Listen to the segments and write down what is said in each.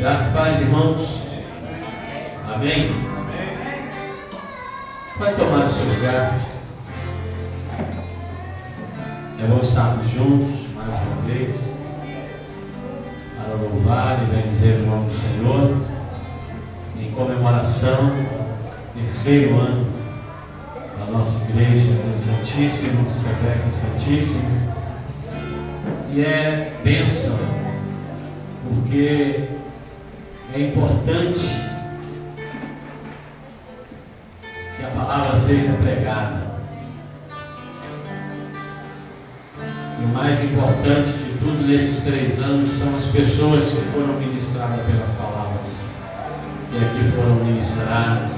Graças e paz, irmãos. Amém? Vai tomar o seu lugar. É bom estarmos juntos mais uma vez para louvar e bendizer o nome do Senhor em comemoração do terceiro ano da nossa igreja Santíssimo, Secreto Santíssimo. E é bênção, porque é importante que a palavra seja pregada. E o mais importante de tudo nesses 3 anos são as pessoas que foram ministradas pelas palavras, que aqui foram ministradas,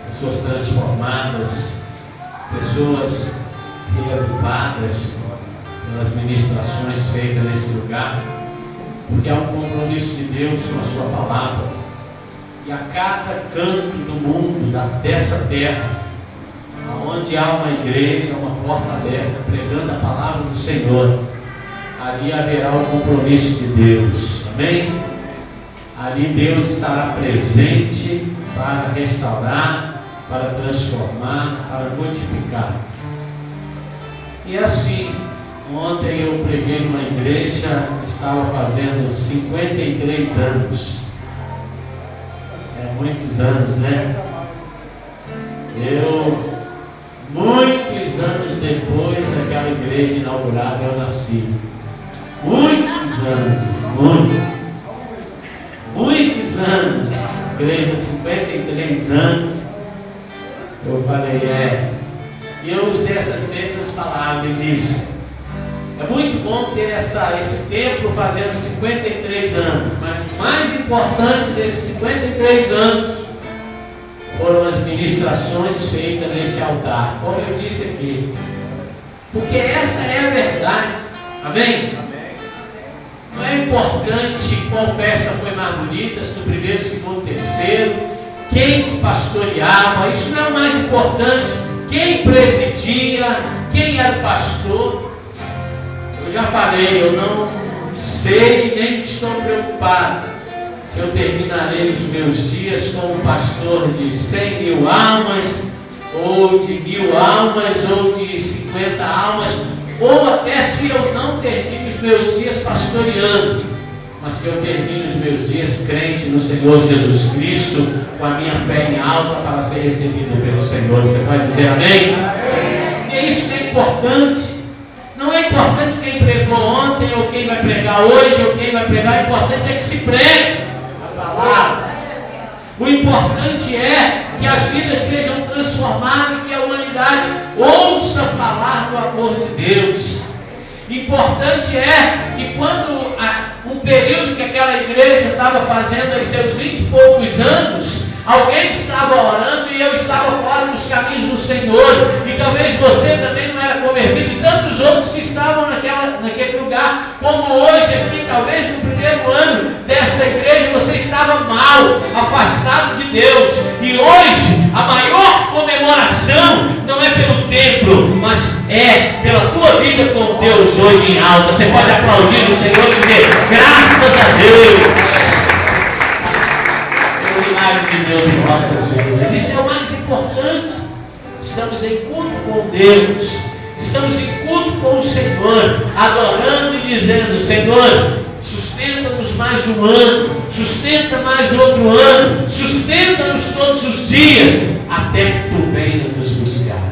pessoas transformadas, pessoas reavivadas pelas ministrações feitas nesse lugar, porque há um compromisso de Deus com a sua palavra. E a cada canto do mundo, dessa terra, onde há uma igreja, uma porta aberta, pregando a palavra do Senhor, ali haverá o compromisso de Deus. Amém? Ali Deus estará presente para restaurar, para transformar, para modificar. E assim, ontem eu preguei numa igreja que estava fazendo 53 anos. É muitos anos, né? Muitos anos depois daquela igreja inaugurada, eu nasci. Muitos anos. Igreja 53 anos. Eu falei, E eu usei essas mesmas palavras e disse: é muito bom ter esse templo fazendo 53 anos, mas o mais importante desses 53 anos foram as ministrações feitas nesse altar, como eu disse aqui, porque essa é a verdade. Amém? Não é importante qual festa foi mais bonita, se no primeiro, segundo, terceiro, quem pastoreava, isso não é o mais importante, quem presidia, quem era o pastor. Eu já falei, eu não sei nem estou preocupado se eu terminarei os meus dias como pastor de 100 mil almas, ou de 1000 almas, ou de 50 almas, ou até se eu não termino os meus dias pastoreando, mas que eu termine os meus dias crente no Senhor Jesus Cristo, com a minha fé em alta para ser recebido pelo Senhor. Você pode dizer amém? Amém. E é isso que é importante. Não é importante quem pregou ontem, ou quem vai pregar hoje, ou quem vai pregar. O importante é que se pregue a palavra. O importante é que as vidas sejam transformadas e que a humanidade ouça falar do amor de Deus. Importante é que quando um período que aquela igreja estava fazendo aí seus 20 e poucos anos, alguém estava orando e eu estava fora dos caminhos do Senhor, e talvez você também não era convertido, e tantos outros que estavam naquele lugar, como hoje aqui, talvez no primeiro ano dessa igreja você estava mal, afastado de Deus, e hoje a maior comemoração não é pelo templo, mas é pela tua vida com Deus hoje em alta. Você pode aplaudir o Senhor e dizer graças a Deus. De Deus em nossas vidas. Isso é o mais importante. Estamos em culto com Deus, estamos em culto com o Senhor, adorando e dizendo: Senhor, sustenta-nos mais um ano, sustenta mais outro ano, sustenta-nos todos os dias, até que tu venha nos buscar.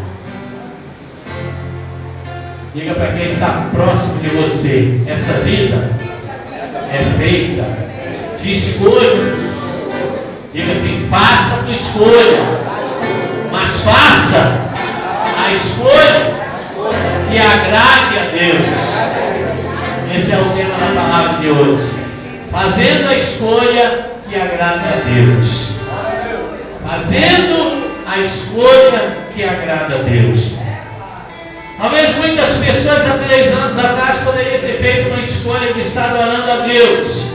Diga para quem está próximo de você: essa vida é feita de escolhas. Diga assim: faça a tua escolha, mas faça a escolha que agrade a Deus. Esse é o tema da palavra de hoje. Fazendo a escolha que agrada a Deus. Fazendo a escolha que agrada a Deus. Talvez muitas pessoas há 3 anos atrás poderiam ter feito uma escolha de estar adorando a Deus.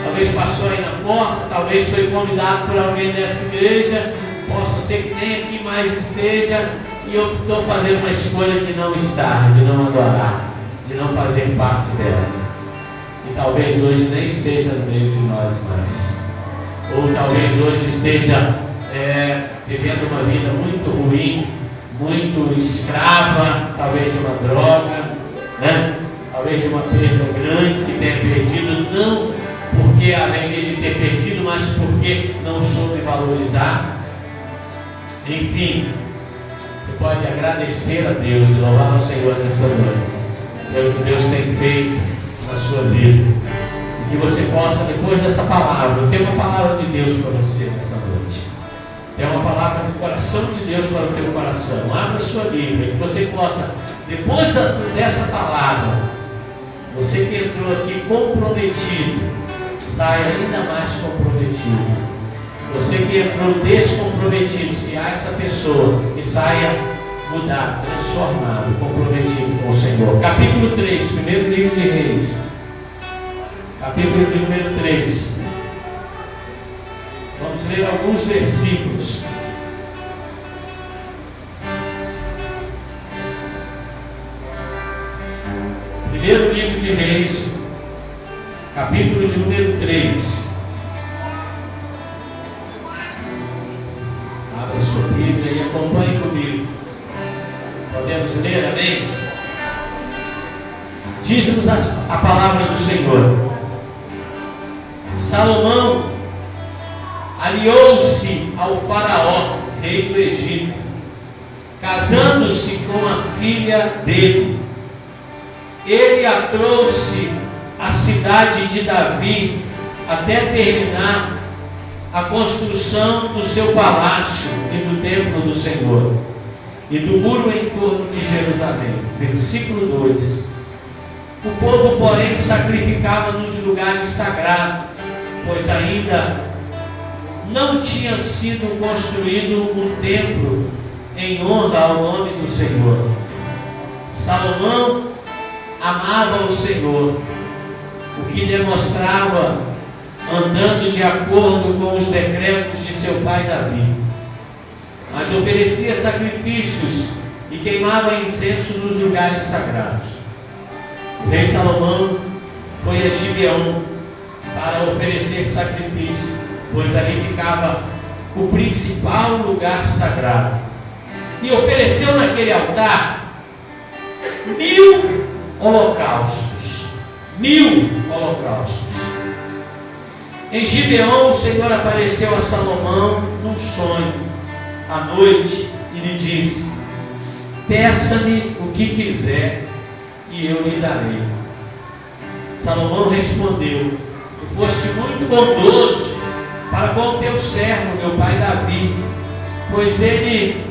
Talvez passou aí na porta, talvez foi convidado por alguém dessa igreja, possa ser que nem aqui mais esteja, e optou fazer uma escolha de não estar, de não adorar, de não fazer parte dela. E talvez hoje nem esteja no meio de nós mais, ou talvez hoje esteja vivendo uma vida muito ruim, muito escrava, talvez de uma droga, né? Talvez de uma perda grande que tenha perdido, não porque a alegria de ter perdido, mas porque não soube valorizar. Enfim, você pode agradecer a Deus e louvar ao Senhor nessa noite pelo que Deus tem feito na sua vida, e que você possa, depois dessa palavra, ter uma palavra de Deus para você nessa noite, ter uma palavra do coração de Deus para o teu coração. Abra a sua Bíblia, que você possa, depois dessa palavra, você que entrou aqui comprometido, saia ainda mais comprometido. Você que entrou descomprometido, se há essa pessoa, que saia mudado, transformado, comprometido com o Senhor. Capítulo 3, primeiro livro de Reis, capítulo de número 3. Vamos ler alguns versículos. Primeiro livro de Reis, capítulo de número 3. Abra sua Bíblia e acompanhe comigo. Podemos ler, amém? Diz-nos a palavra do Senhor. Salomão aliou-se ao faraó, rei do Egito, casando-se com a filha dele. Ele a trouxe à cidade de Davi até terminar a construção do seu palácio e do templo do Senhor e do muro em torno de Jerusalém. Versículo 2. O povo, porém, sacrificava nos lugares sagrados, pois ainda não tinha sido construído um templo em honra ao nome do Senhor. Salomão amava o Senhor, o que demonstrava andando de acordo com os decretos de seu pai Davi, mas oferecia sacrifícios e queimava incenso nos lugares sagrados. O rei Salomão foi a Gibeão para oferecer sacrifício, pois ali ficava o principal lugar sagrado, e ofereceu naquele altar 1000 holocaustos. 1000 holocaustos. Em Gibeão, o Senhor apareceu a Salomão num sonho à noite e lhe disse: peça-me o que quiser e eu lhe darei. Salomão respondeu: tu foste muito bondoso para com o teu servo, meu pai Davi, pois ele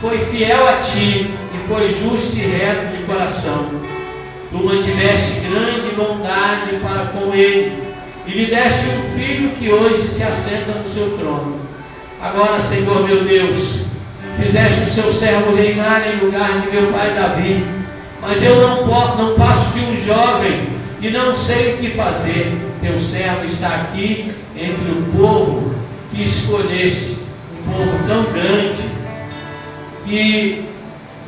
foi fiel a ti e foi justo e reto de coração. Tu mantiveste grande bondade para com ele e lhe deste um filho que hoje se assenta no seu trono. Agora, Senhor meu Deus, fizeste o seu servo reinar em lugar de meu pai Davi, mas eu não passo de um jovem e não sei o que fazer. Teu servo está aqui entre o povo que escolheste, um povo tão grande que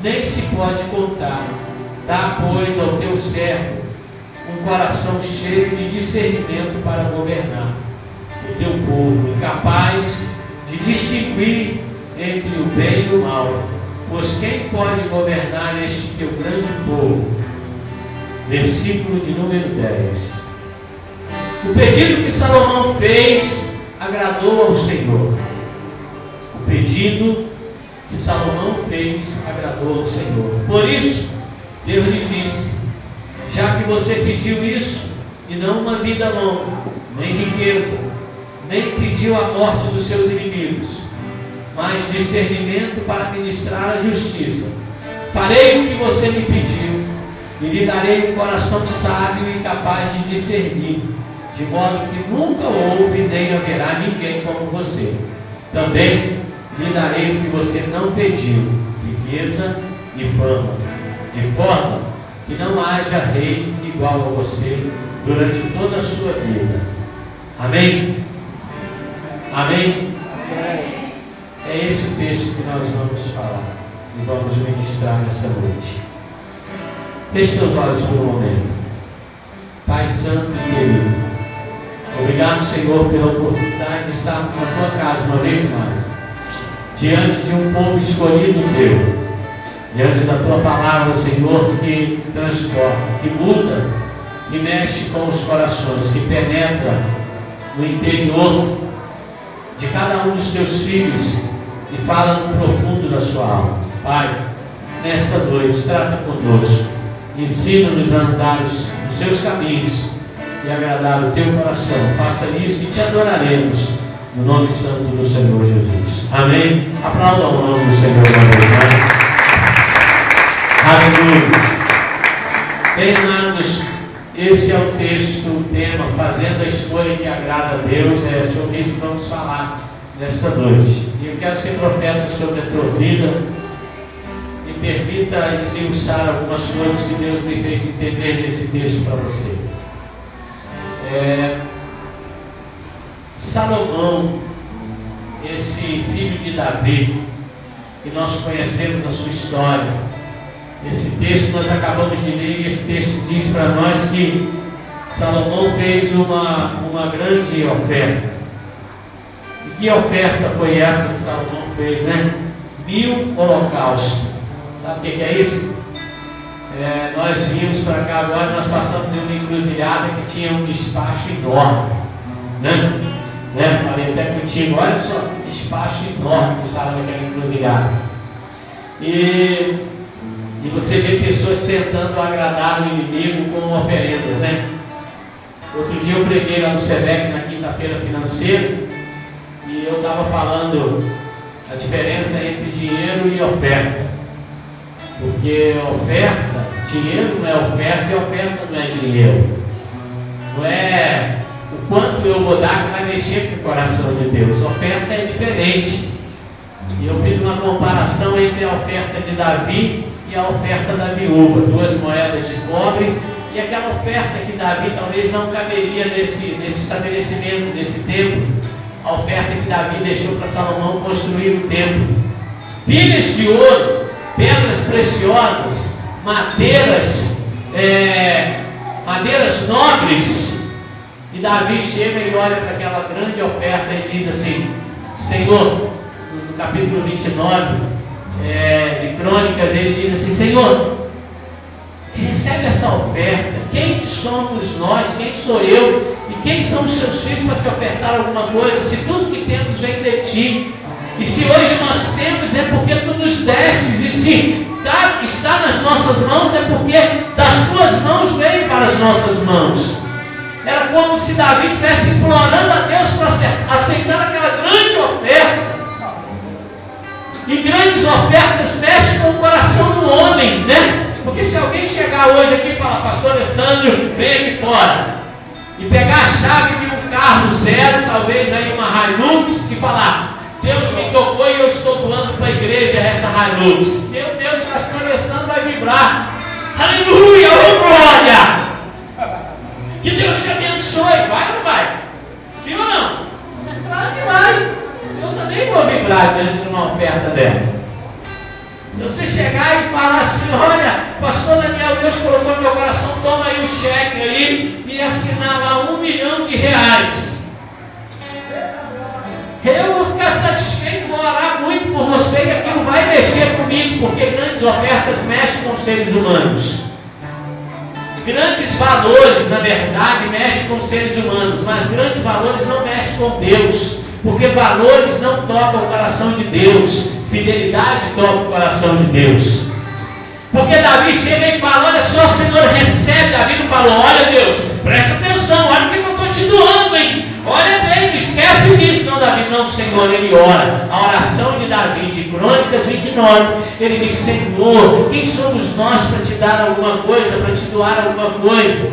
nem se pode contar. Dá, pois, ao teu servo um coração cheio de discernimento para governar o teu povo, capaz de distinguir entre o bem e o mal, pois quem pode governar este teu grande povo? Versículo de número 10. O pedido que Salomão fez agradou ao Senhor. O pedido que Salomão fez agradou ao Senhor. Por isso, Deus lhe disse: já que você pediu isso, e não uma vida longa, nem riqueza, nem pediu a morte dos seus inimigos, mas discernimento para ministrar a justiça, farei o que você me pediu, e lhe darei um coração sábio e capaz de discernir, de modo que nunca houve nem haverá ninguém como você. Também lhe darei o que você não pediu, riqueza e fama, de forma que não haja rei igual a você durante toda a sua vida. Amém? Amém? Amém. É esse o texto que nós vamos falar e vamos ministrar nessa noite. Feche seus olhos por um momento. Pai Santo e querido, obrigado, Senhor, pela oportunidade de estarmos na Tua casa uma vez mais, diante de um povo escolhido Teu, diante da Tua palavra, Senhor, que transforma, que muda, que mexe com os corações, que penetra no interior de cada um dos Teus filhos e fala no profundo da sua alma. Pai, nesta noite, trata conosco, ensina-nos a andar os Seus caminhos e agradar o Teu coração. Faça isso e Te adoraremos, no nome santo do Senhor Jesus. Amém? Aplaudam o nome do Senhor uma vez mais. Aleluia. Bem, amados, esse é o texto, o tema, fazendo a escolha que agrada a Deus. É sobre isso que vamos falar nesta noite. E eu quero ser profeta sobre a tua vida. Me permita esmiuçar algumas coisas que Deus me fez entender nesse texto para você. Salomão, esse filho de Davi, que nós conhecemos a sua história, esse texto nós acabamos de ler, e esse texto diz para nós que Salomão fez uma grande oferta. E que oferta foi essa que Salomão fez, né? 1000 holocaustos. Sabe o que é isso? Nós vimos para cá agora, nós passamos em uma encruzilhada que tinha um despacho enorme, né? Falei até contigo, olha só, que despacho enorme que estava naquela encruzilhada. E você vê pessoas tentando agradar o inimigo com oferendas, né? Outro dia eu preguei lá no SEBEC na quinta-feira financeira, e eu estava falando a diferença entre dinheiro e oferta. Porque oferta, dinheiro não é oferta, e oferta não é dinheiro. Não é o quanto eu vou dar que vai mexer com o coração de Deus. Oferta é diferente. E eu fiz uma comparação entre a oferta de Davi e a oferta da viúva. 2 moedas de cobre, e aquela oferta que Davi talvez não caberia nesse estabelecimento, nesse templo. A oferta que Davi deixou para Salomão construir o templo. Pilhas de ouro, pedras preciosas, madeiras nobres. E Davi chega e olha para aquela grande oferta e diz assim: Senhor, no capítulo 29 de Crônicas, ele diz assim: Senhor, recebe essa oferta. Quem somos nós? Quem sou eu? E quem são os seus filhos para te ofertar alguma coisa? Se tudo que temos vem de ti. E se hoje nós temos, é porque tu nos destes. E se está nas nossas mãos, é porque das tuas mãos veio para as nossas mãos. Era como se Davi estivesse implorando a Deus para aceitar aquela grande oferta. E grandes ofertas mexem com o coração do homem, né? Porque se alguém chegar hoje aqui e falar: Pastor Alessandro, vem aqui fora, e pegar a chave de um carro zero, talvez aí uma Hilux, e falar: Deus me tocou e eu estou doando para a igreja essa Hilux. Meu Deus, o Pastor Alessandro vai vibrar. Aleluia, oh glória! Que Deus te abençoe. Vai ou não vai? Sim ou não? Claro que vai. Eu também vou vibrar diante de uma oferta dessa. Você chegar e falar assim: olha, Pastor Daniel, Deus colocou no meu coração, toma aí o cheque aí, e assinar lá R$1 milhão. Eu vou ficar satisfeito, vou orar muito por você, e aquilo vai mexer comigo, porque grandes ofertas mexem com os seres humanos. Grandes valores, na verdade, mexem com os seres humanos, mas grandes valores não mexem com Deus, porque valores não tocam o coração de Deus, fidelidade toca o coração de Deus. Porque Davi chega e fala: olha só, Senhor, recebe. Davi não falou: olha Deus, presta atenção, olha o que eu estou te doando, hein? Olha bem, não esquece disso. Não, Davi, não, Senhor, ele ora. A oração de Davi, de Crônicas 29, ele diz: Senhor, quem somos nós para te dar alguma coisa, para te doar alguma coisa?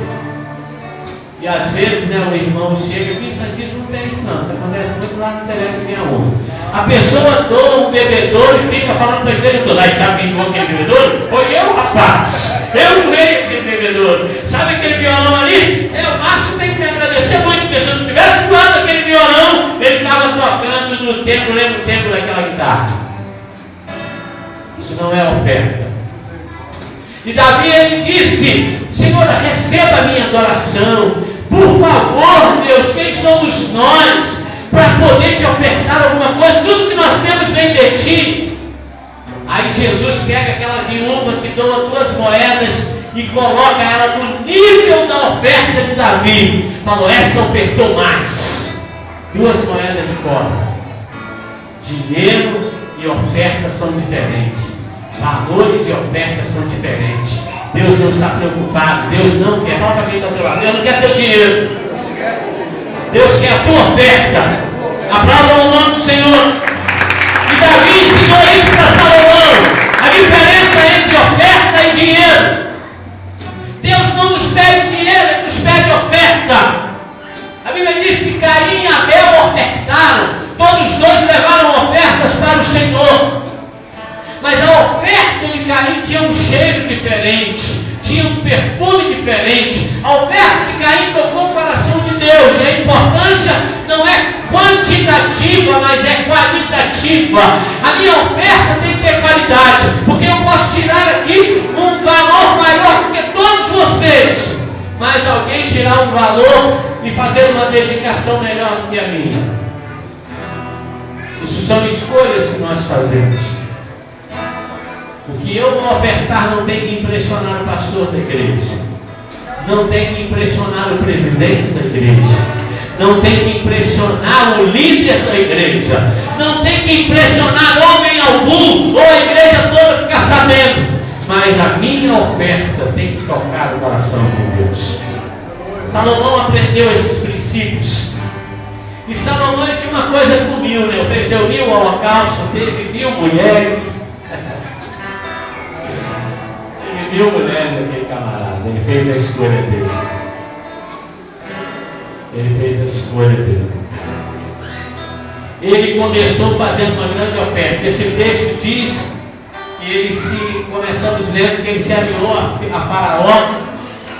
E às vezes, né, o irmão chega aqui, santismo não tem isso não, isso acontece muito lá no Celeste Minha Honra. A pessoa doa um bebedouro e fica falando para a igreja toda: aí, sabe quem doou aquele bebedouro? Foi eu, rapaz, eu doei aquele bebedouro. Sabe aquele violão ali? O Márcio tem que me agradecer muito, porque se eu não tivesse doado aquele violão, ele estava tocando no tempo, lembra o tempo daquela guitarra. Isso não é oferta. E Davi, ele disse: Senhor, recebe receba a minha adoração. Por favor, Deus, quem somos nós para poder te ofertar alguma coisa? Tudo que nós temos vem de ti. Aí Jesus pega aquela viúva que doa 2 moedas e coloca ela no nível da oferta de Davi. Falou, essa ofertou mais. 2 moedas de cobre. Dinheiro e oferta são diferentes. Valores e ofertas são diferentes. Deus não está preocupado. Deus não quer. Fala para quem está do lado. Deus não quer teu dinheiro. Deus quer a tua oferta. Aplauda o nome do Senhor. E Davi ensinou isso para Salomão. A diferença entre oferta e dinheiro. Deus não nos pede dinheiro, Ele nos pede oferta. A Bíblia diz que Caim e Abel ofertaram. Todos os dois levaram ofertas para o Senhor. Mas a oferta de Caim tinha um cheiro diferente, tinha um perfume diferente. A oferta de Caim tocou o coração de Deus. E a importância não é quantitativa, mas é qualitativa. A minha oferta tem que ter qualidade, porque eu posso tirar aqui um valor maior do que todos vocês, mas alguém tirar um valor e fazer uma dedicação melhor do que a minha. Isso são escolhas que nós fazemos. O que eu vou ofertar não tem que impressionar o pastor da igreja, não tem que impressionar o presidente da igreja, não tem que impressionar o líder da igreja, não tem que impressionar homem algum, ou a igreja toda ficar sabendo, mas a minha oferta tem que tocar o coração de Deus. Salomão aprendeu esses princípios. E Salomão tinha uma coisa com 1000, né? Fez 1000 holocaustos, teve 1000 mulheres. Teve 1000 mulheres aquele camarada. Ele fez a escolha dele. Ele fez a escolha dele. Ele começou fazendo uma grande oferta. Esse texto diz que ele começamos lendo que ele se aliou a Faraó.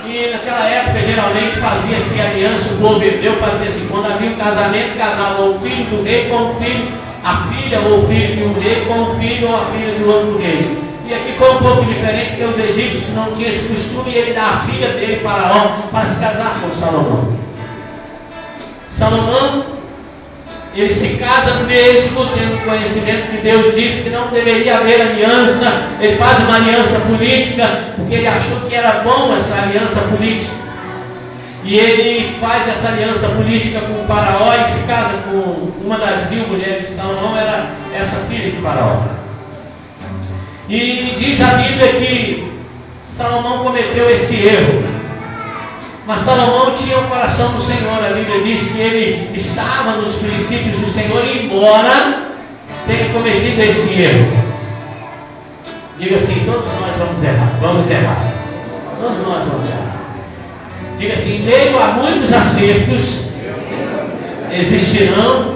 E naquela época geralmente fazia-se aliança, o povo hebreu fazia assim, quando havia um casamento, casava o filho do rei com o filho, a filha ou o filho de um rei com o filho ou a filha do outro rei. E aqui foi um pouco diferente, porque os egípcios não tinham esse costume, e ele dá a filha dele, Faraó, para se casar com Salomão. Salomão, ele se casa mesmo tendo conhecimento que Deus disse que não deveria haver aliança. Ele faz uma aliança política, porque ele achou que era bom essa aliança política. E ele faz essa aliança política com o Faraó e se casa com uma das 1000 mulheres de Salomão, era essa filha de Faraó. E diz a Bíblia que Salomão cometeu esse erro. Mas Salomão tinha o coração do Senhor. A Bíblia diz que ele estava nos princípios do Senhor, embora tenha cometido esse erro. Diga assim, todos nós vamos errar. Vamos errar. Todos nós vamos errar. Diga assim, em meio a muitos acertos, existirão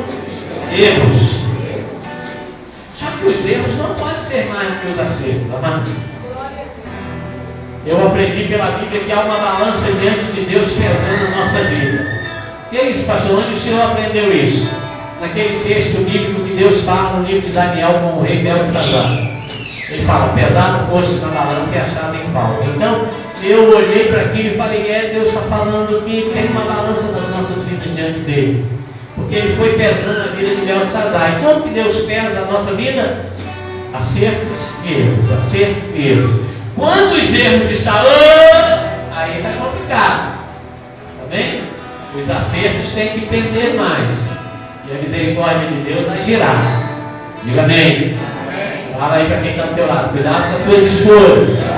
erros. Só que os erros não podem ser mais que os acertos, amados. Eu aprendi pela Bíblia que há uma balança diante de Deus pesando a nossa vida. E é isso, pastor, onde o senhor aprendeu isso? Naquele texto bíblico que Deus fala no livro de Daniel com o rei Belsazar. Ele fala, pesado fosse na balança e achado em falta. Então, eu olhei para aquilo e falei, Deus está falando que tem uma balança das nossas vidas diante dele. Porque ele foi pesando a vida de Belsazar. E como que Deus pesa a nossa vida? Acertos e erros, acertos e erros. Quando os erros estão, aí está complicado. Está bem? Os acertos têm que pender mais. E a misericórdia de Deus agirá. Diga amém. Fala aí para quem está do teu lado. Cuidado com as tuas escolhas.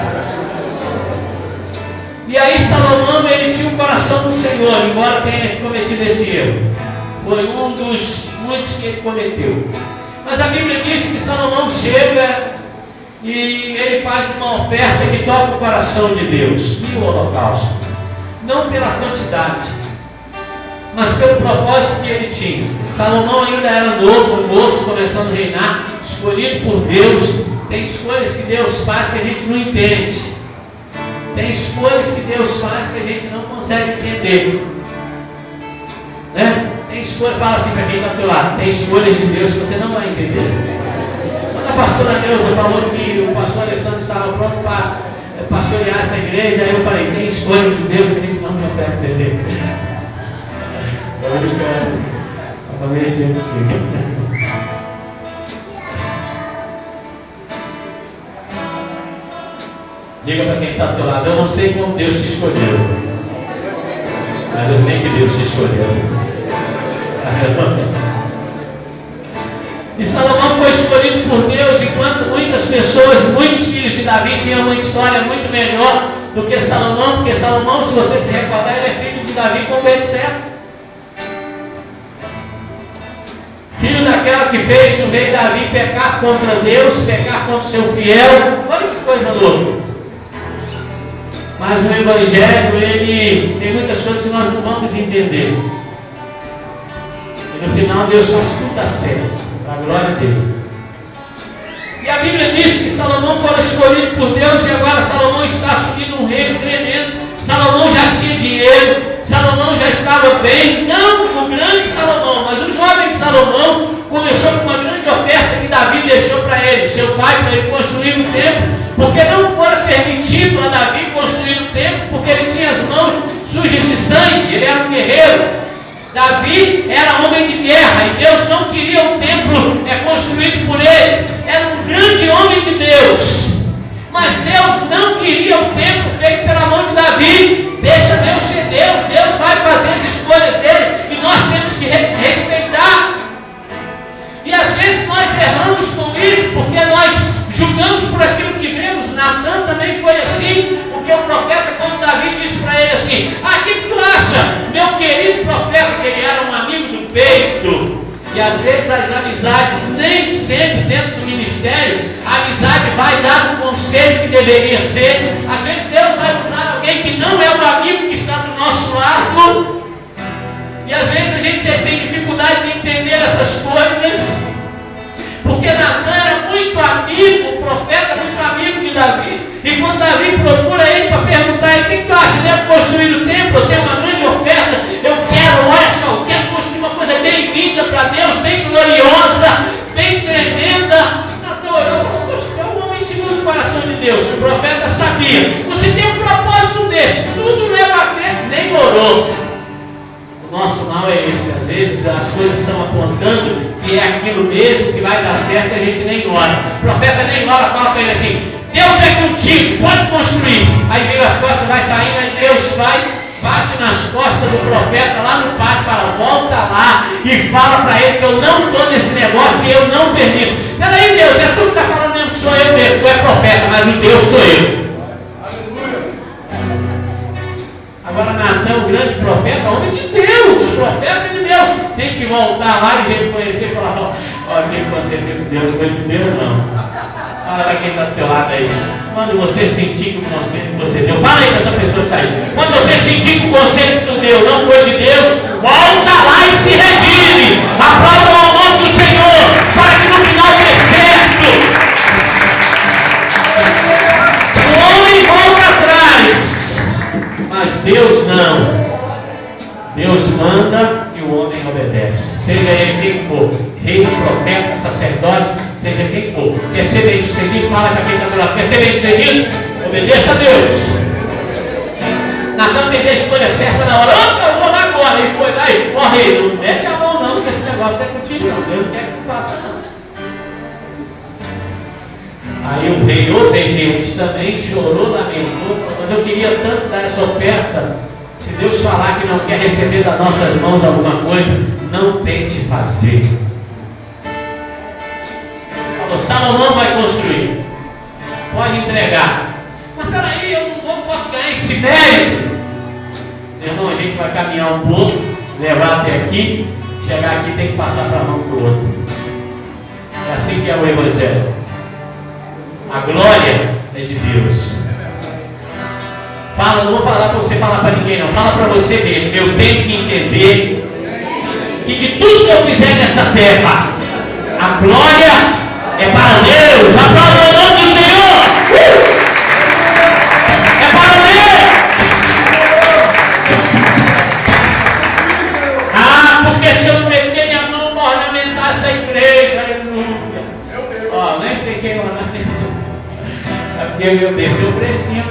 E aí Salomão, ele tinha o coração do Senhor, embora tenha cometido esse erro. Foi um dos muitos que ele cometeu. Mas a Bíblia diz que Salomão chega e ele faz uma oferta que toca o coração de Deus. E o holocausto? Não pela quantidade, mas pelo propósito que ele tinha. Salomão ainda era novo, um moço começando a reinar, escolhido por Deus. Tem escolhas que Deus faz que a gente não entende. Tem escolhas que Deus faz que a gente não consegue entender. Né? Tem escolha, fala assim para quem está do teu lado, tem escolhas de Deus que você não vai entender. Quando a pastora Neuza falou que o pastor Alessandro estava pronto para pastorear essa igreja, aí eu falei, tem escolhas de Deus que a gente não consegue entender. Eu falei sempre assim. Diga para quem está do teu lado, eu não sei como Deus te escolheu, mas eu sei que Deus te escolheu. E Salomão foi escolhido por Deus, enquanto muitas pessoas, muitos filhos de Davi tinham uma história muito melhor do que Salomão, porque Salomão, se você se recordar, ele é filho de Davi com Betseba, filho daquela que fez o rei Davi pecar contra Deus, pecar contra o seu fiel. Olha que coisa louca. Mas o Evangelho, ele tem muitas coisas que nós não vamos entender. E no final Deus faz tudo dar certo, para a glória dele. E a Bíblia diz que Salomão foi escolhido por Deus e agora Salomão está assumindo um reino tremendo. Salomão já tinha dinheiro, Salomão já estava bem. Não o grande Salomão, mas o jovem Salomão começou com uma grande oferta que Davi deixou para ele, seu pai, para ele construir um templo. Porque não fora permitido a Davi construir um templo, porque ele tinha as mãos sujas de sangue, ele era um guerreiro. Davi era homem de guerra e Deus não queria um templo construído por ele. Era um grande homem de Deus, mas Deus não queria um templo feito pela mão de Davi. Deixa Deus ser Deus, Deus vai fazer as escolhas dele e nós temos que respeitar. E às vezes nós erramos com isso, porque nós julgamos por aquilo que vemos. Natan também foi assim, porque o profeta, como Davi, disse para ele assim: o que tu acha, meu querido profeta, que ele era um amigo do peito? E às vezes as amizades, nem sempre dentro do ministério, a amizade vai dar o conselho que deveria ser. Às vezes Deus vai usar alguém que não é o amigo que está do nosso lado. E às vezes a gente tem dificuldade de entender essas coisas, porque Natan era muito amigo, o profeta muito amigo de Davi. E quando Davi procura ele para perguntar: o que tu acha? Devo construir o templo? Eu tenho uma grande oferta, eu quero, olha só, eu quero construir uma coisa bem linda para Deus, bem gloriosa, bem tremenda. Natan orou, é um homem segundo o coração de Deus. O profeta sabia: você tem um propósito desse, tudo leva a crer, nem orou. O nosso mal é esse, às vezes as coisas estão apontando que é aquilo mesmo que vai dar certo e a gente nem ora. O profeta nem ora, fala para ele assim: Deus é contigo, pode construir. Aí vira as costas, vai saindo, aí Deus vai, bate nas costas do profeta lá no pátio, fala: volta lá e fala para ele que eu não estou nesse negócio e eu não permito. Peraí, Deus, é tu que está falando mesmo, sou eu mesmo, tu é profeta, mas o Deus sou eu. Agora Natan, o grande profeta, homem de Deus, profeta de Deus, tem que voltar lá e reconhecer e falar: olha, quem você é de Deus, não é de Deus não. Fala para quem está do teu lado aí. Quando você sentir que o conselho que você deu, fala aí para essa pessoa que está aí. Quando você sentir que o conselho que você deu não foi de Deus, volta lá e se redime. Aplauda o nome do Senhor, para que no final dê certo. O homem volta atrás, mas Deus não. Deus manda e o homem obedece. Seja ele quem for, rei, profeta, sacerdote, seja quem for. Quer ser bem sucedido? Fala para quem está do lado. Quer ser bem sucedido? Obedeça a Deus. Natan fez a escolha certa na hora. Eu vou lá agora. Ele foi lá e: ó rei, não mete a mão não, porque esse negócio não é contigo não. Deus não quer que tu faça não. Aí o rei obediente também chorou, lamentou, falou: mas eu queria tanto dar essa oferta. Se Deus falar que não quer receber das nossas mãos alguma coisa, não tente fazer. Falou: Salomão vai construir, pode entregar. Mas peraí, eu não posso ganhar esse mérito. Meu irmão, a gente vai caminhar um pouco, levar até aqui, chegar aqui tem que passar para a mão do outro. É assim que é o Evangelho. A glória é de Deus. Fala, não vou falar para você falar para ninguém não, fala para você mesmo. Eu tenho que entender que de tudo que eu fizer nessa terra, a glória é para Deus. Aplauda o nome do Senhor. É para Deus. Porque se eu meter minha mão para ornamentar essa igreja, aleluia. Nem sei quem ornamenta. É porque eu desci o precinho.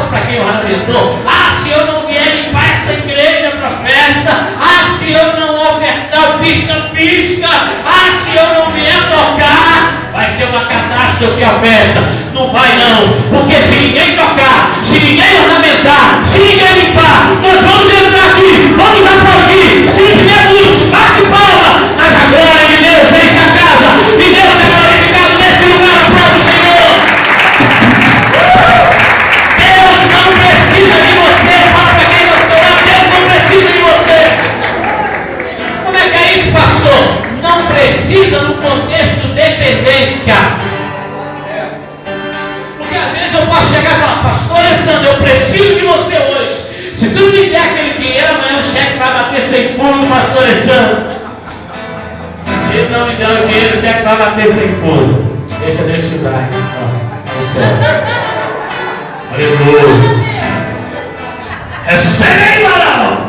para quem ornamentou. Se eu não vier limpar essa igreja para festa, se eu não ofertar o pisca-pisca, se eu não vier tocar, vai ser uma catástrofe a festa. Não vai não, porque se ninguém tocar, se ninguém ornamentar, se ninguém limpar, nós vamos entrar aqui, vamos aplaudir, se tiver luz, bate palma, mas a glória de Deus enche a casa, e Deus é glorificado nesse lugar, aplaude o Senhor. Deus não precisa de você, fala para quem não está lá, Deus não precisa de você. Como é que é isso, pastor? Não precisa no contexto de dependência. Eu posso chegar e falar, pastor Alessandro, eu preciso de você hoje. Se tu me der aquele dinheiro, amanhã o cheque vai bater sem fundo, pastor Alessandro. Se não me der o dinheiro, o cheque vai bater sem fundo. Deixa Deus te dar. Aleluia. Recebe aí, varão.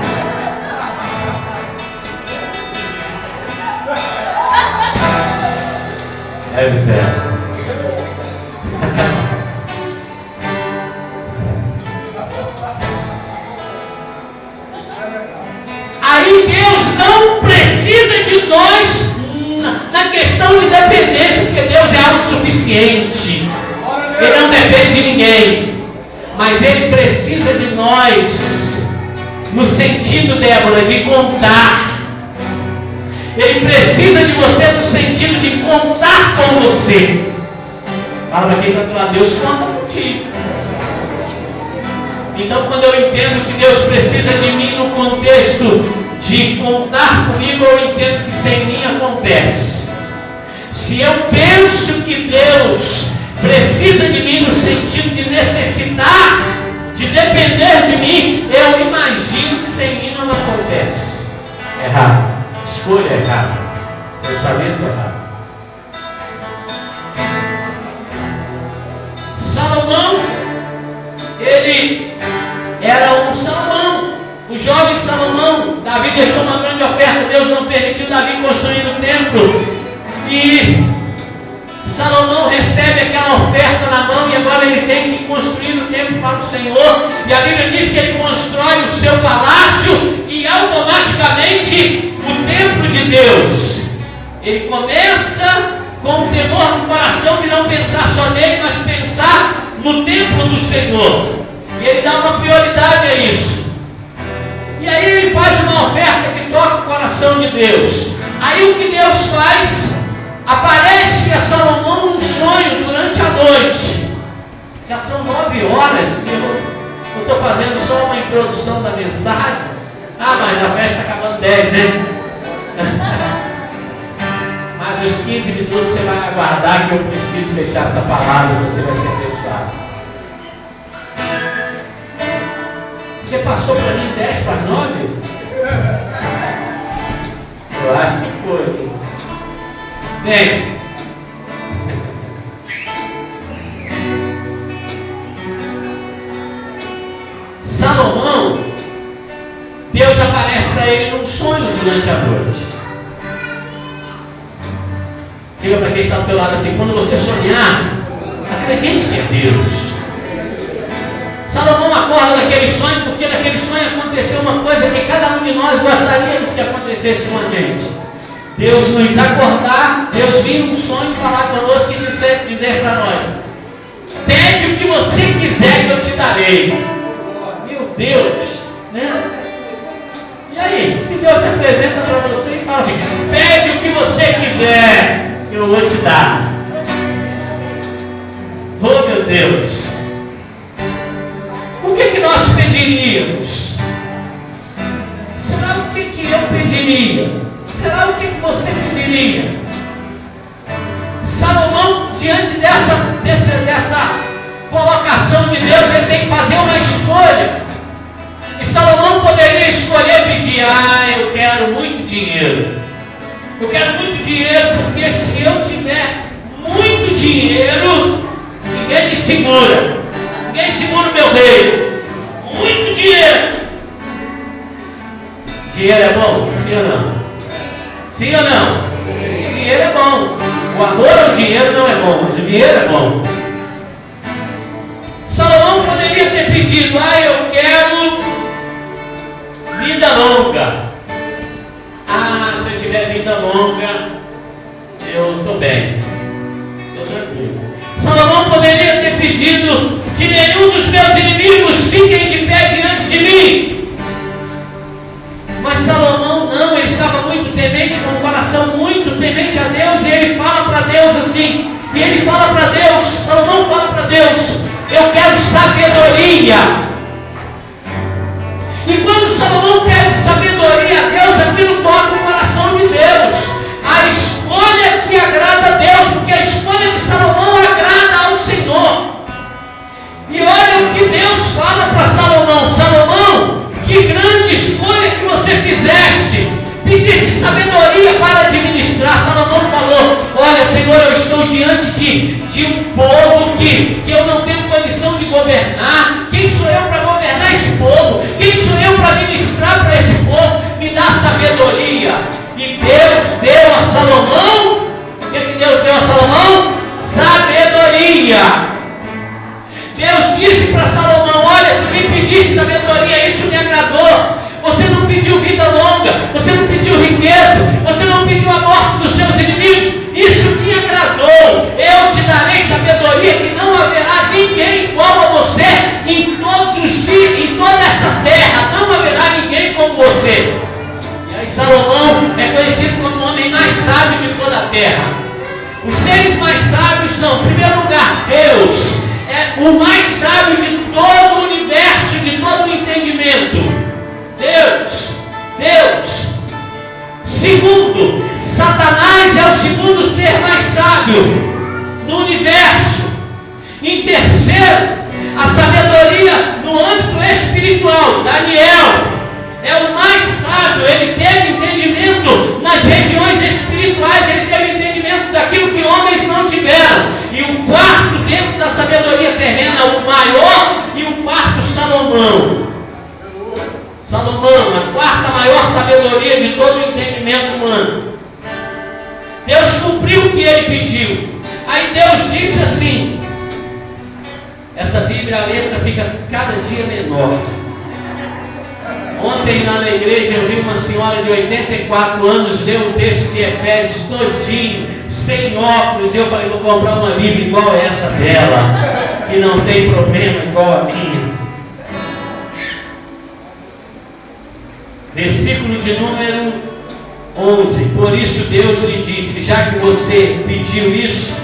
É, Vicente. Aí Deus não precisa de nós na questão de dependência, porque Deus é autossuficiente. Ele não depende de ninguém. Mas Ele precisa de nós no sentido, Débora, de contar. Ele precisa de você no sentido de contar com você. Fala para quem está do lado, Deus conta contigo. Então, quando eu entendo que Deus precisa de mim no contexto de contar comigo, eu entendo que sem mim acontece. Se eu penso que Deus precisa de mim no sentido de necessitar, de depender de mim, eu imagino que sem mim não acontece. Errado. Escolha errada. Pensamento errado. Salomão, ele era um Salomão, o jovem Salomão. Davi deixou uma grande oferta, Deus não permitiu Davi construir o templo, e Salomão recebe aquela oferta na mão, e agora ele tem que construir o templo para o Senhor, e a Bíblia diz que ele constrói o seu palácio, e automaticamente o templo de Deus, ele começa com o temor no coração de não pensar só nele, mas pensar no templo do Senhor. E ele dá uma prioridade a isso. E aí ele faz uma oferta que toca o coração de Deus. Aí o que Deus faz? Aparece a Salomão num sonho durante a noite. Já são 9 horas que eu estou fazendo só uma introdução da mensagem. Mas a festa está acabando 10, né? Mas os 15 minutos você vai aguardar que eu preciso fechar essa palavra e você vai ser abençoado. Você passou para mim 10 para 9? Eu acho que foi. Bem, Salomão, Deus aparece para ele num sonho durante a noite. Diga para quem está do teu lado assim, quando você sonhar, acredite que é Deus. Salomão acorda daquele sonho, porque naquele sonho aconteceu uma coisa que cada um de nós gostaríamos que acontecesse com a gente. Deus nos acordar, Deus vir num sonho falar conosco e dizer para nós: pede o que você quiser que eu te darei. Meu Deus, né? E aí, se Deus se apresenta para você e fala assim: pede o que você quiser, eu vou te dar. Oh meu Deus, o que nós pediríamos? Será o que eu pediria? Será o que você pediria? Salomão, diante dessa colocação de Deus, ele tem que fazer uma escolha. E Salomão poderia escolher pedir: eu quero muito dinheiro. Eu quero muito dinheiro, porque se eu tiver muito dinheiro, ninguém me segura. Ninguém segura o meu rei. Muito dinheiro. Dinheiro é bom? Sim ou não? Sim ou não? Sim. Dinheiro é bom. O amor ao dinheiro não é bom, mas o dinheiro é bom. Salomão poderia ter pedido: eu quero vida longa. Se eu tiver vida longa, eu estou bem, estou tranquilo. Salomão poderia ter pedido que nenhum dos meus inimigos fiquem de pé diante de mim. Mas Salomão não, ele estava muito temente, com o coração muito temente a Deus, e ele fala para Deus assim, e ele fala para Deus, Salomão fala para Deus: eu quero sabedoria. E quando Salomão pede sabedoria a Deus, aquilo toca o coração de Deus. A escolha que agrada a Deus, porque a escolha de Salomão agrada ao Senhor. E olha o que Deus fala para Salomão: Salomão, que grande escolha que você fizeste, pedisse sabedoria para administrar. Salomão falou: olha, Senhor, eu estou diante de um povo que eu não tenho condição de governar. Quem sou eu para governar esse povo? Quem sou eu para ministrar para esse povo? Me dá sabedoria. E Deus deu a Salomão, o que Deus deu a Salomão? Sabedoria. Deus disse para Salomão: olha, tu me pediste sabedoria, isso me agradou. Você não pediu vida longa, você não pediu riqueza, você não pediu a morte dos seus inimigos, isso me agradou. Eu te darei sabedoria, que não haverá ninguém igual a você em todos os dias, em toda essa terra, não haverá ninguém como você. E aí Salomão é conhecido como o homem mais sábio de toda a terra. Os seres mais sábios são, em primeiro lugar, Deus, é o mais sábio de todo o universo, de todo o entendimento. Deus. Segundo, Satanás é o segundo ser mais sábio no universo. Em terceiro, a sabedoria no âmbito espiritual, Daniel é o mais sábio. Ele teve entendimento nas regiões espirituais, ele teve entendimento daquilo que homens não tiveram. E o quarto, dentro da sabedoria terrena, o maior, e o quarto, Salomão, a quarta maior sabedoria de todo o entendimento humano. Deus cumpriu o que ele pediu. Aí Deus disse assim, essa Bíblia, a letra fica cada dia menor. Ontem lá na igreja eu vi uma senhora de 84 anos ler o texto de Efésios todinho, sem óculos, e eu falei: vou comprar uma Bíblia igual a essa dela, que não tem problema igual a minha. Versículo de número 11: por isso Deus lhe disse: já que você pediu isso,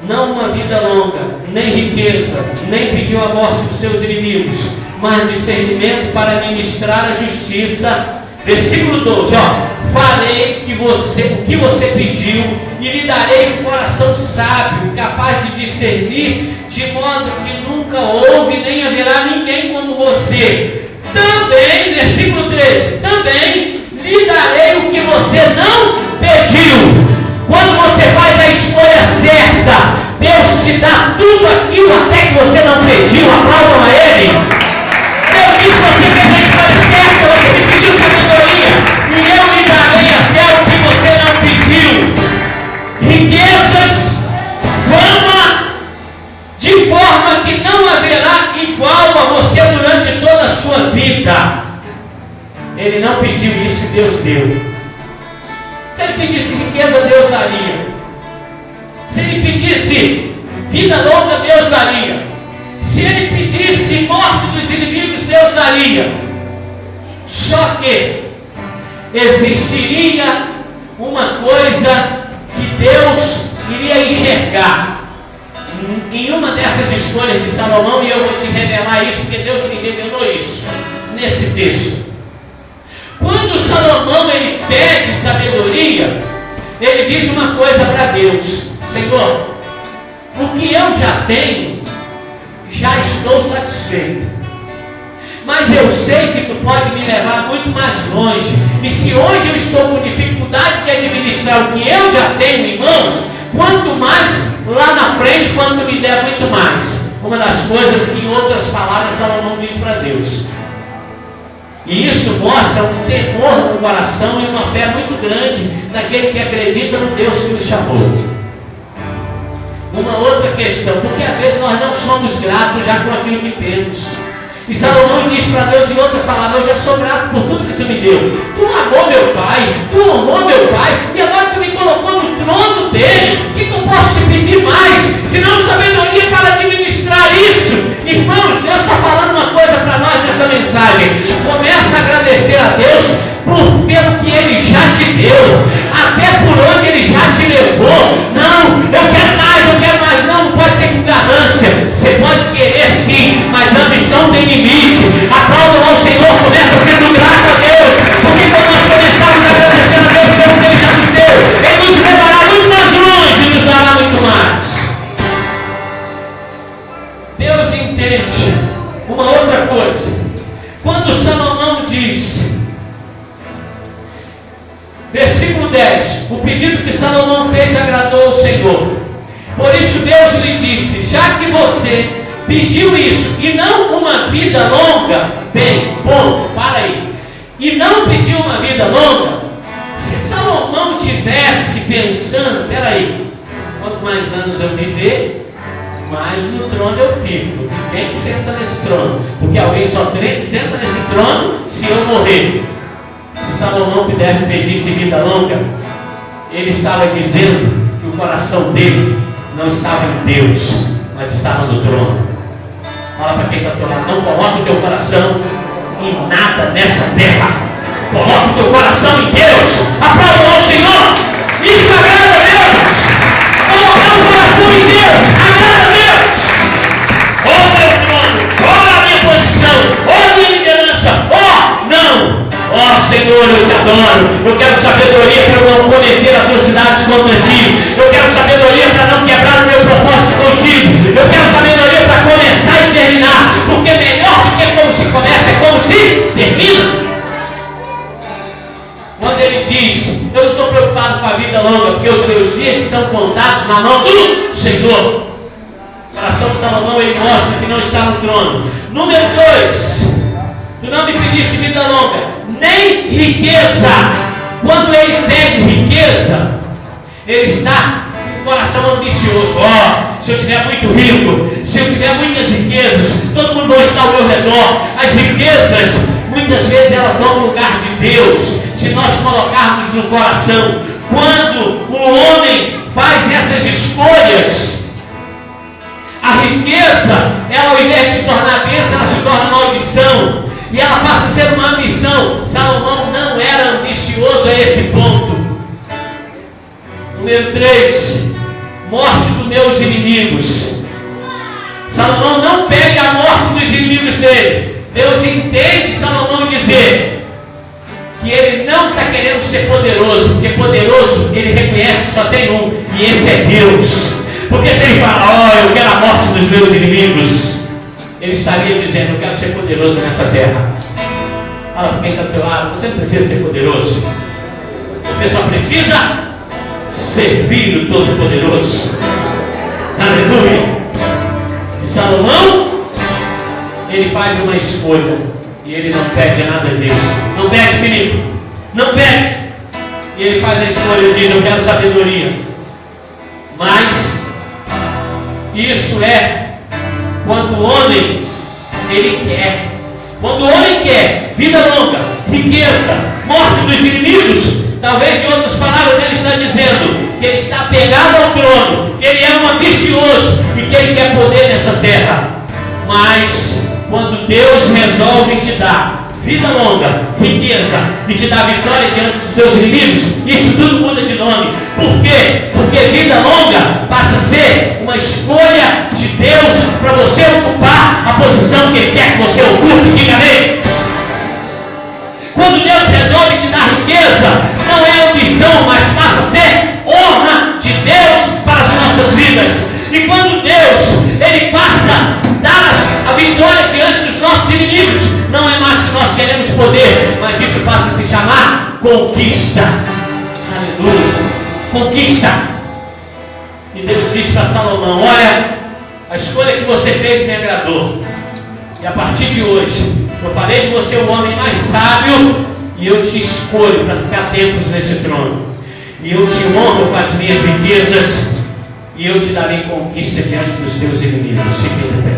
não uma vida longa, nem riqueza, nem pediu a morte dos seus inimigos, mas discernimento para ministrar a justiça. Versículo 12, farei o que você pediu, e lhe darei um coração sábio, capaz de discernir, de modo que nunca houve nem haverá ninguém como você. Também, versículo 13, também lhe darei o que você não pediu. Quando você faz a escolha certa, Deus te dá tudo aquilo até que você não pediu. Aplaudam a Ele. Deus diz: você fez a escolha certa, você me pediu sabedoria, e eu lhe darei até o que você não pediu. Riquezas, fama, de forma que não haverá igual a você durante toda a sua vida. Ele não pediu isso e Deus deu. Se ele pedisse riqueza, Deus daria. Se ele pedisse vida longa, Deus daria. Se ele pedisse morte dos inimigos, Deus daria. Só que existiria uma coisa que Deus iria enxergar em uma dessas escolhas de Salomão, e eu vou te revelar isso, porque Deus me revelou isso nesse texto. Quando Salomão ele pede sabedoria, ele diz uma coisa para Deus: Senhor, o que eu já tenho, já estou satisfeito, mas eu sei que tu pode me levar muito mais longe, e se hoje eu estou com dificuldade de administrar o que eu já tenho em mãos, quanto mais lá na frente, quando me der muito mais. Uma das coisas que, em outras palavras, Salomão diz para Deus. E isso mostra um temor no coração e uma fé muito grande daquele que acredita no Deus que nos chamou. uma outra questão, porque às vezes nós não somos gratos já com aquilo que temos. E Salomão diz para Deus em outras palavras: eu já sou grato por tudo que tu me deu. Tu amou meu pai, tu honrou meu pai, e agora tu me colocou no trono dele. O que eu posso te pedir mais? Senão sabedoria para administrar isso. Irmãos, Deus está falando uma coisa para nós nessa mensagem. Começa a agradecer a Deus pelo que Ele já te deu, até por onde Ele já te levou. Não, eu quero mais, não pode ser com ganância. Você pode querer sim, mas a ambição tem limite. Aplauda ao Senhor, começa sendo grato a Deus, porque quando nós começarmos agradecendo a Deus pelo que Ele já nos deu, Ele nos levará muito mais longe e nos dará muito mais. Deus entende uma outra coisa. Quando Salomão diz, versículo 10, o pedido que Salomão fez agradou ao Senhor. Por isso Deus lhe disse: já que você pediu isso e não uma vida longa, bem, ponto, para aí. E não pediu uma vida longa. Se Salomão tivesse pensando, peraí, quanto mais anos eu viver, mais no trono eu fico. Quem senta nesse trono? Porque alguém só senta nesse trono se eu morrer. Se Salomão pedisse vida longa, ele estava dizendo que o coração dele não estava em Deus, mas estava no trono. Fala para quem está do teu lado: não coloque o teu coração em nada nessa terra. Coloque o teu coração em Deus. Aplauda ao Senhor. Isso agrada a Deus. Colocar o coração em Deus agrada a Deus. Ó meu trono, ó a minha posição, ó a minha liderança, ó não. Ó Senhor, eu te adoro. Eu quero sabedoria para não cometer atrocidades contra ti. Eu quero sabedoria para não quebrar o meu propósito contigo. Eu quero sabedoria para começar e terminar. Porque melhor do que como se começa é como se termina. Quando ele diz: eu não estou preocupado com a vida longa, porque os meus dias estão contados na mão do Senhor. O coração de Salomão, ele mostra que não está no trono. Número 2, tu não me pediste vida longa, nem riqueza. Quando ele pede riqueza, ele está com o coração ambicioso. Se eu tiver muito rico, se eu tiver muitas riquezas, todo mundo vai estar ao meu redor. As riquezas, muitas vezes, elas dão lugar de Deus, se nós colocarmos no coração. Quando o homem faz essas escolhas, a riqueza, ela ao invés de se tornar bênção, ela se torna maldição. E ela passa a ser uma ambição. Salomão não era ambicioso a esse ponto. Número 3, morte dos meus inimigos. Salomão não pede a morte dos inimigos dele. Deus entende Salomão dizer que ele não está querendo ser poderoso, porque poderoso ele reconhece que só tem um, e esse é Deus. Porque se ele fala: eu quero a morte dos meus inimigos, ele estaria dizendo: eu quero ser poderoso nessa terra. Fala para quem está do teu lado: você não precisa ser poderoso, você só precisa servir o Todo-Poderoso. Aleluia. E Salomão, ele faz uma escolha, e ele não pede nada disso. Não pede, Filipe, não pede. E ele faz a escolha e diz: eu quero sabedoria. Mas isso é quando o homem, ele quer. Quando o homem quer vida longa, riqueza, morte dos inimigos, talvez em outras palavras ele está dizendo que ele está apegado ao trono, que ele é um ambicioso e que ele quer poder nessa terra. Mas quando Deus resolve te dar vida longa, riqueza, e te dar vitória diante dos teus inimigos, isso tudo muda de nome. Por quê? Porque vida longa passa a ser uma escolha de Deus para você ocupar a posição que Ele quer que você ocupe. Diga amém. Quando Deus resolve te dar riqueza, não é ambição, mas passa a ser honra de Deus para as nossas vidas. E quando Deus, Ele passa a dar a vitória diante dos nossos inimigos, não é mais que nós queremos poder, mas isso passa a se chamar conquista. Aleluia. Conquista. E Deus diz para Salomão: olha, a escolha que você fez me agradou. E a partir de hoje, eu farei de você o homem mais sábio, e eu te escolho para ficar tempos nesse trono. E eu te honro com as minhas riquezas, e eu te darei conquista diante dos teus inimigos. Fique de pé.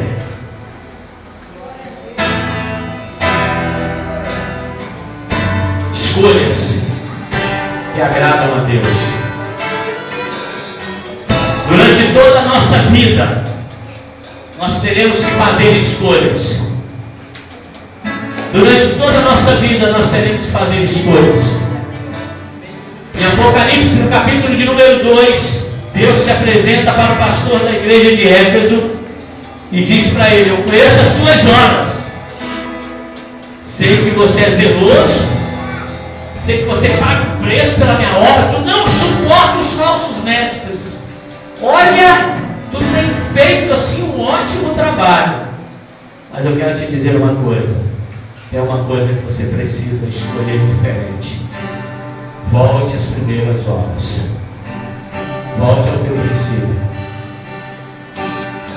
Escolhas que agradam a Deus. Durante toda a nossa vida, nós teremos que fazer escolhas. Durante toda a nossa vida, nós teremos que fazer escolhas. Em Apocalipse, no capítulo de número 2, Deus se apresenta para o pastor da igreja de Éfeso e diz para ele: eu conheço as tuas obras, sei que você é zeloso, sei que você paga o preço pela minha obra, tu não suporta os falsos mestres. Olha, tu tem feito assim um ótimo trabalho, mas eu quero te dizer uma coisa, é uma coisa que você precisa escolher diferente. Volte às primeiras obras. Volte ao teu princípio.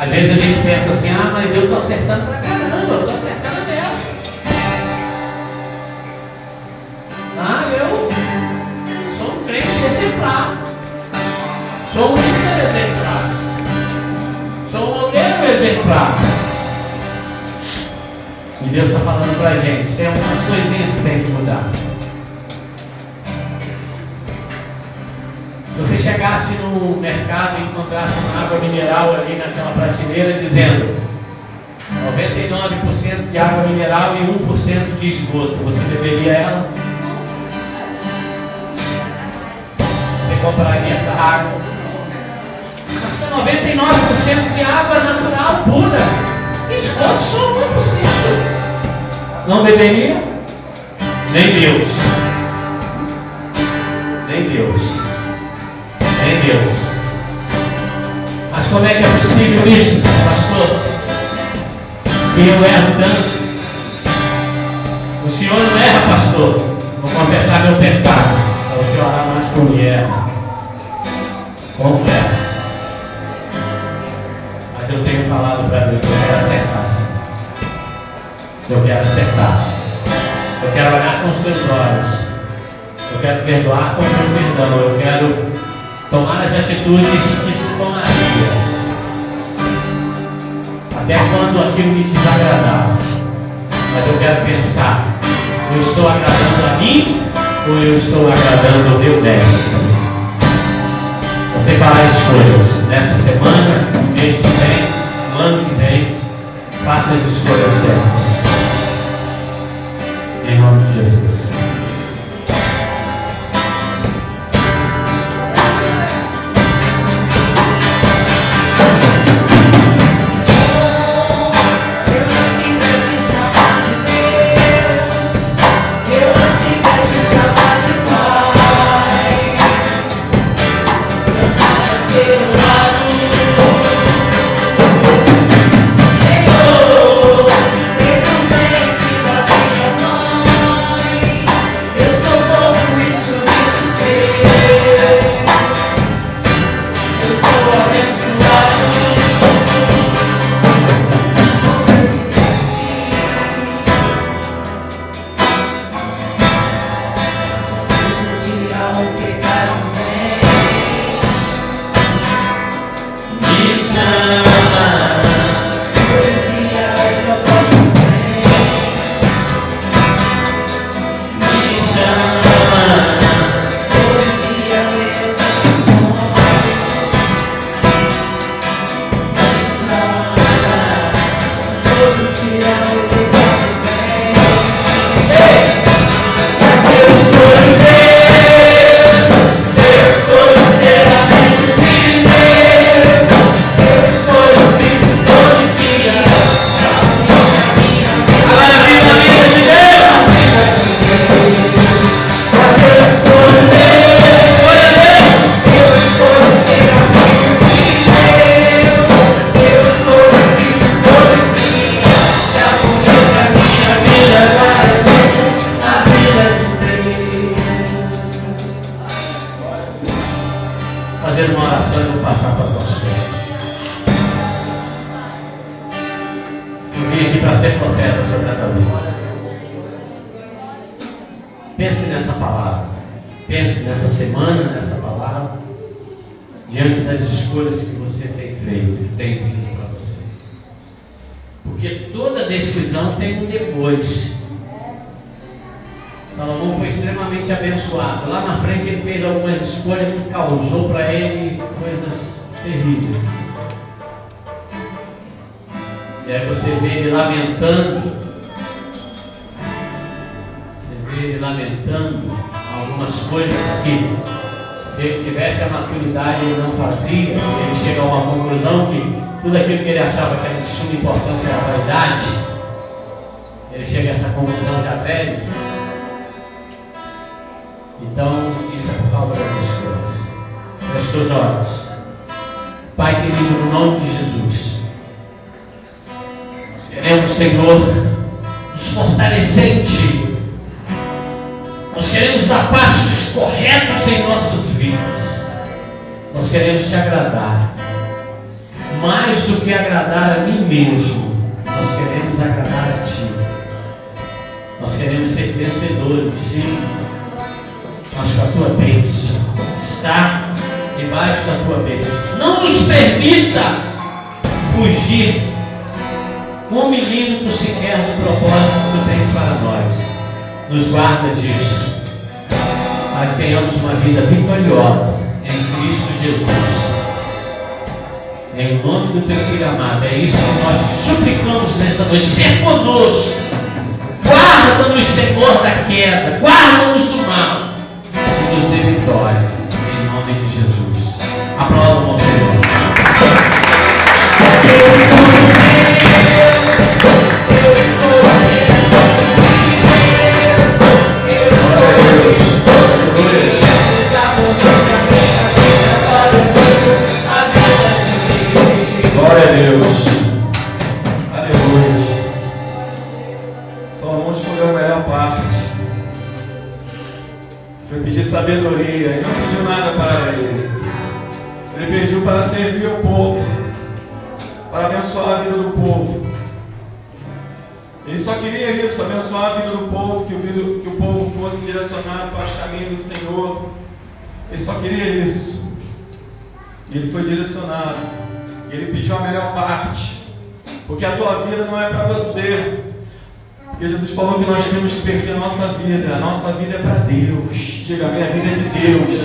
Às vezes a gente pensa assim: ah, mas eu estou acertando pra caramba, eu estou acertando dessa. Ah, eu sou um crente exemplar. Sou um líder exemplar. Sou um obreiro exemplar. E Deus está falando para a gente: tem algumas coisinhas que tem que mudar. Se você chegasse no mercado e encontrasse uma água mineral ali naquela prateleira dizendo 99% de água mineral e 1% de esgoto, você beberia ela? Você compraria essa água? Mas tem 99% de água natural pura, esgoto só 1%. Não beberia? Nem Deus. Nem Deus. Nem Deus. Mas como é que é possível isso, pastor? Se eu erro tanto. O senhor não erra, pastor. Vou confessar meu pecado. Para você orar mais por mim. Como erra? Mas eu tenho falado para Deus: eu quero acertar, Senhor. Eu quero acertar. Eu quero olhar com os teus olhos. Eu quero perdoar com o teu perdão. Eu quero tomar as atitudes que tu tomaria, até quando aquilo me desagradar. Mas eu quero pensar: eu estou agradando a mim ou eu estou agradando ao meu mestre? Você fará escolhas nessa semana, no mês que vem, no ano que vem. Faça as escolhas certas, em nome de Jesus. diante das escolhas que você tem feito, que tem vindo para você. Porque toda decisão tem um depois. Salomão foi extremamente abençoado. Lá na frente ele fez algumas escolhas que causou para ele coisas terríveis. E aí você vê ele lamentando. Você vê ele lamentando algumas coisas que, se ele tivesse a maturidade, ele não fazia. Ele chega a uma conclusão que tudo aquilo que ele achava que era de suma importância era vaidade. Ele chega a essa conclusão já velho. Então, isso é por causa das escolhas. Feche seus olhos. Pai querido, no nome de Jesus, nós queremos, Senhor, nos fortalecer em Ti. Nós queremos dar passos corretos em nossas vidas. Nós queremos Te agradar. Mais do que agradar a mim mesmo, nós queremos agradar a Ti. Nós queremos ser vencedores, sim, mas com a Tua bênção, estar debaixo da Tua bênção. Não nos permita fugir um milímetro sequer do propósito que Tu tens para nós. Nos guarda disso, para que tenhamos uma vida vitoriosa em Cristo Jesus. Em nome do Teu Filho amado, é isso que nós te suplicamos nesta noite. Ser conosco, guarda-nos, Senhor, da queda, guarda-nos do mal e nos dê vitória, em nome de Jesus. Aplauda o Senhor. Glória a Deus. Aleluia. Salomão escolheu a melhor parte. Foi pedir sabedoria. Ele não pediu nada para ele. Ele pediu para servir o povo, para abençoar a vida do povo. Ele só queria isso, abençoar a vida do povo, que o povo fosse direcionado para os caminhos do Senhor. Ele só queria isso. E ele foi direcionado. Ele pediu a melhor parte, porque a tua vida não é para você, porque Jesus falou que nós temos que perder a nossa vida é para Deus. Diga, a minha vida é de Deus,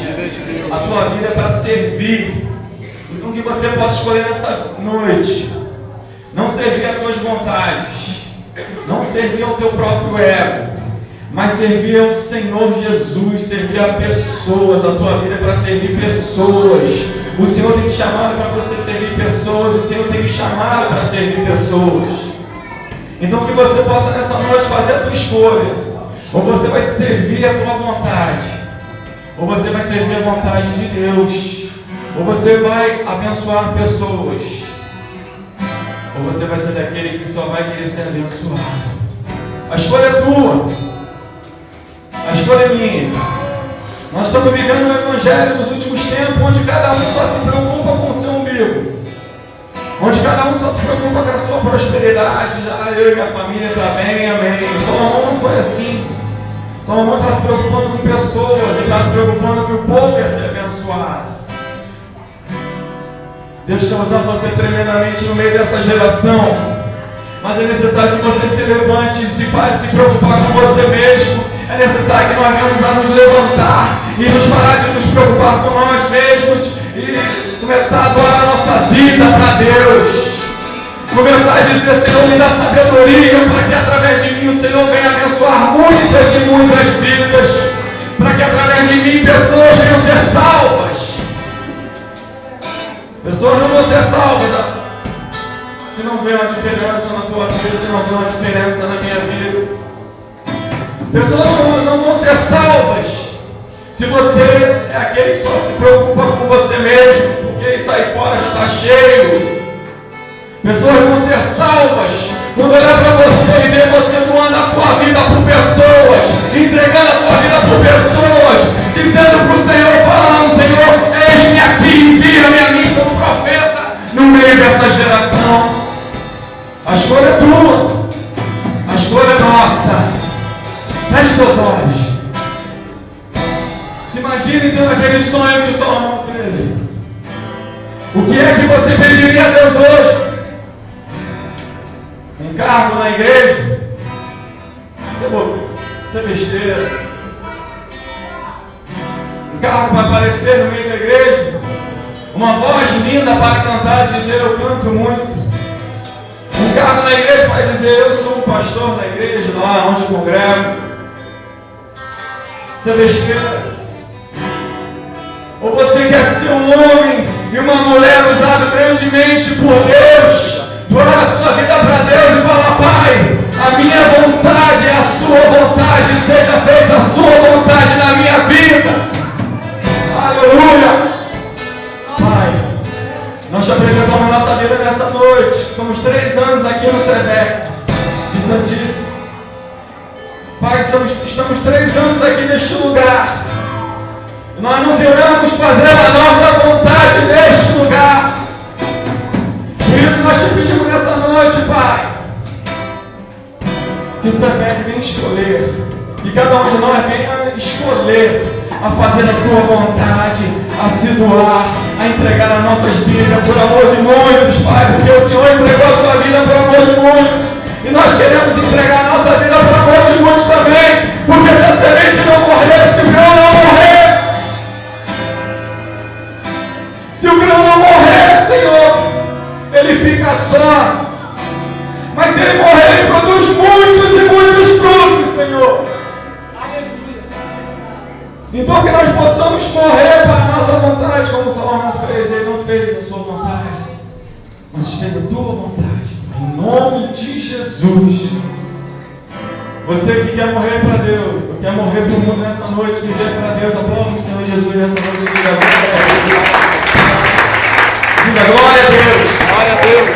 a tua vida é para servir. Então que você possa escolher nessa noite, não servir às tuas vontades, não servir ao teu próprio ego, mas servir ao Senhor Jesus, servir a pessoas. A tua vida é para servir pessoas. O Senhor tem te chamado para você servir pessoas. O Senhor tem me chamado para servir pessoas. Então que você possa nessa noite fazer a tua escolha. Ou você vai servir a tua vontade, ou você vai servir a vontade de Deus, ou você vai abençoar pessoas, ou você vai ser daquele que só vai querer ser abençoado. A escolha é tua, a escolha é minha. Nós estamos vivendo um evangelho nos últimos tempos, onde cada um só se preocupa com o seu umbigo, onde cada um só se preocupa com a sua prosperidade. Eu e minha família está bem, amém. Salomão não foi assim. Salomão está se preocupando com pessoas, ele está se preocupando que o povo ia ser abençoado. Deus quer usar você tremendamente no meio dessa geração, mas é necessário que você se levante e se pare de se preocupar com você mesmo. É necessário que nós venhamos a nos levantar e nos parar de nos preocupar com nós mesmos e começar a doar a nossa vida para Deus. Começar a dizer: Senhor, me dá sabedoria para que através de mim o Senhor venha abençoar muitas e muitas vidas, para que através de mim pessoas venham ser salvas. Pessoas não vão ser salvas se não vê uma diferença na tua vida, se não vê uma diferença na minha vida. Pessoas não vão ser salvas se você é aquele que só se preocupa com você mesmo, porque isso aí fora já está cheio. Pessoas vão ser salvas quando olhar para você e ver você doando a tua vida por pessoas, entregando a tua vida por pessoas, dizendo para o Senhor, falando: Senhor, eis-me aqui, envia-me a mim como profeta no meio dessa geração. A escolha é tua, a escolha é nossa. Feche seus olhos. Se imagine tendo aquele sonho que o Salomão teve. O que é que você pediria a Deus hoje? Um cargo na igreja? Isso é besteira. Um cargo para aparecer no meio da igreja? Uma voz linda para cantar e dizer eu canto muito? Um cargo na igreja para dizer eu sou um pastor na igreja, lá onde eu congrego? Isso é besteira. Ou você quer ser um homem e uma mulher usado grandemente por Deus, doar a sua vida para Deus e falar: Pai, a minha vontade é a sua vontade, seja feita a sua vontade na minha vida. Aleluia. Pai, nós te apresentamos nossa vida nessa noite. Somos 3 anos aqui no SEDEC de Santíssimo. Pai, estamos 3 anos aqui neste lugar. Nós não queremos fazer a nossa vontade neste lugar. Por isso nós te pedimos nessa noite, Pai, que o SEDEC venha escolher, que cada um de nós venha escolher a fazer a tua vontade, a se doar, a entregar as nossas vidas por amor de muitos, Pai, porque o Senhor entregou a sua vida por amor de muitos, e nós queremos entregar a nossa vida por amor de muitos também, porque se a semente não morrer, se o grão não morrer, se o grão não morrer, Senhor, ele fica só, mas se ele morrer, ele produz muitos e muitos frutos, Senhor. Então que nós possamos morrer para a nossa vontade, como o Salomão fez. Ele não fez a sua vontade, mas fez a tua vontade, em nome de Jesus. Você que quer morrer para Deus, quer morrer para o mundo nessa noite, viver para Deus, aplauda o Senhor Jesus nessa noite. Diga glória a Deus, glória a Deus.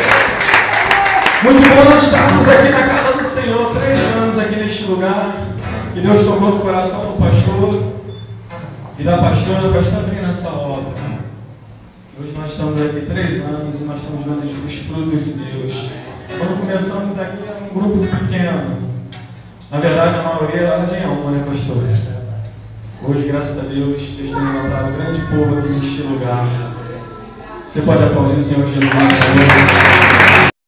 Muito bom nós estarmos aqui na casa do Senhor, 3 anos aqui neste lugar, que Deus tocou no coração do pastor e da pastora para estar bem nessa obra. Hoje nós estamos aqui 3 anos e nós estamos vendo os frutos de Deus. Quando começamos aqui era um grupo pequeno. Na verdade a maioria era de alma, né, pastor? Hoje, graças a Deus, Deus tem levantado um grande povo aqui neste lugar. Você pode aplaudir o Senhor Jesus.